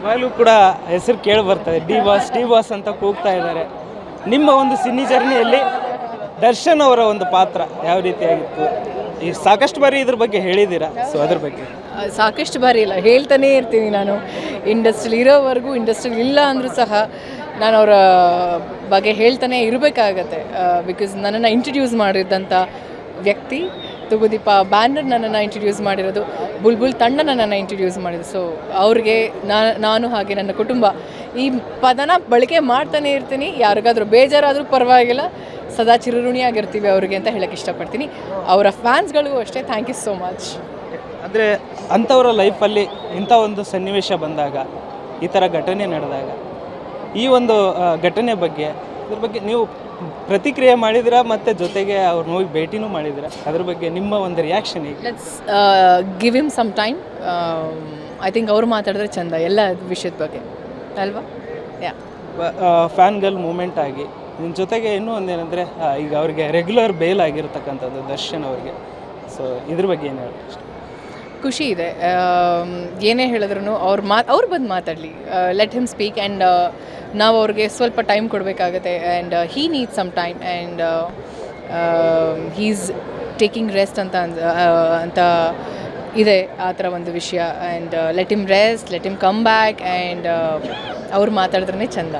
ಇವಾಗಲೂ ಕೂಡ ಹೆಸರು ಕೇಳಿ ಬರ್ತದೆ, ಡಿ ಬಾಸ್ ಅಂತ ಕೂಗ್ತಾ ಇದ್ದಾರೆ. ನಿಮ್ಮ ಒಂದು ಸಿನಿ ಜರ್ನಿಯಲ್ಲಿ ದರ್ಶನ್ ಅವರ ಒಂದು ಪಾತ್ರ ಯಾವ ರೀತಿಯಾಗಿತ್ತು? ಈ ಸಾಕಷ್ಟು ಬಾರಿ ಇದ್ರ ಬಗ್ಗೆ ಹೇಳಿದ್ದೀರಾ, ಸೊ ಅದ್ರ ಬಗ್ಗೆ. ಸಾಕಷ್ಟು ಬಾರಿ ಇಲ್ಲ, ಹೇಳ್ತಾನೇ ಇರ್ತೀನಿ ನಾನು. ಇಂಡಸ್ಟ್ರಿಲಿ ಇರೋವರೆಗೂ, ಇಂಡಸ್ಟ್ರಿಲಿ ಇಲ್ಲ ಅಂದರೂ ಸಹ ನಾನು ಅವರ ಬಗ್ಗೆ ಹೇಳ್ತಾನೆ ಇರಬೇಕಾಗತ್ತೆ. ಬಿಕಾಸ್ ನನ್ನನ್ನು ಇಂಟ್ರಡ್ಯೂಸ್ ಮಾಡಿದಂಥ ವ್ಯಕ್ತಿ ತುಗುದೀಪ ಬ್ಯಾನರ್ ನನ್ನನ್ನು ಇಂಟ್ರಡ್ಯೂಸ್ ಮಾಡಿರೋದು, ಬುಲ್ಬುಲ್ ತಂಡ ನನ್ನನ್ನು ಇಂಟ್ರಡ್ಯೂಸ್ ಮಾಡಿದ್ದು. ಸೊ ಅವ್ರಿಗೆ ನಾನು ಹಾಗೆ ನನ್ನ ಕುಟುಂಬ ಈ ಪದನ ಬಳಕೆ ಮಾಡ್ತಾನೆ ಇರ್ತೀನಿ. ಯಾರಿಗಾದರೂ ಬೇಜಾರಾದರೂ ಪರವಾಗಿಲ್ಲ, ಸದಾ ಚಿರಋಣಿಯಾಗಿರ್ತೀವಿ ಅವ್ರಿಗೆ ಅಂತ ಹೇಳಕ್ಕೆ ಇಷ್ಟಪಡ್ತೀನಿ. ಅವರ ಫ್ಯಾನ್ಸ್ಗಳಿಗೂ ಅಷ್ಟೇ ಥ್ಯಾಂಕ್ ಯು ಸೋ ಮಚ್. ಅಂದರೆ ಅಂಥವರ ಲೈಫಲ್ಲಿ ಇಂಥ ಒಂದು ಸನ್ನಿವೇಶ ಬಂದಾಗ, ಈ ಥರ ಘಟನೆ ನಡೆದಾಗ, ಈ ಒಂದು ಘಟನೆ ಬಗ್ಗೆ ಇದ್ರ ಬಗ್ಗೆ ನೀವು ಪ್ರತಿಕ್ರಿಯೆ ಮಾಡಿದಿರಾ, ಮತ್ತು ಜೊತೆಗೆ ಅವ್ರನ್ನ ಹೋಗಿ ಭೇಟಿನೂ ಮಾಡಿದಿರಾ? ಅದ್ರ ಬಗ್ಗೆ ನಿಮ್ಮ ಒಂದು ರಿಯಾಕ್ಷನ್ ಈಗ? Let's give him some time. I think ಅವ್ರು ಮಾತಾಡಿದ್ರೆ ಚೆಂದ ಎಲ್ಲ ವಿಷಯದ ಬಗ್ಗೆ ಅಲ್ವಾ? ಯಾ ಫ್ಯಾನ್ ಗರ್ಲ್ ಮೂಮೆಂಟ್ ಆಗಿ ನಿಮ್ಮ ಜೊತೆಗೆ ಇನ್ನೂ ಒಂದೇನೆಂದರೆ ಈಗ ಅವ್ರಿಗೆ ರೆಗ್ಯುಲರ್ ಬೇಲ್ ಆಗಿರ್ತಕ್ಕಂಥದ್ದು ದರ್ಶನ್ ಅವ್ರಿಗೆ. ಸೊ ಇದ್ರ ಬಗ್ಗೆ ಏನು ಹೇಳಿ? ಖುಷಿ ಇದೆ. ಏನೇ ಹೇಳಿದ್ರು ಅವ್ರು ಬಂದು ಮಾತಾಡಲಿ, ಲೆಟ್ ಹಿಮ್ ಸ್ಪೀಕ್. ಆ್ಯಂಡ್ ನಾವು ಅವ್ರಿಗೆ ಸ್ವಲ್ಪ ಟೈಮ್ ಕೊಡಬೇಕಾಗತ್ತೆ. And he need some time and he's taking rest ಅಂತ ಇದೆ ಆ ಥರ ಒಂದು ವಿಷಯ. And let him rest, let him come back. And ಅವ್ರು ಮಾತಾಡಿದ್ರೇ ಚೆಂದ.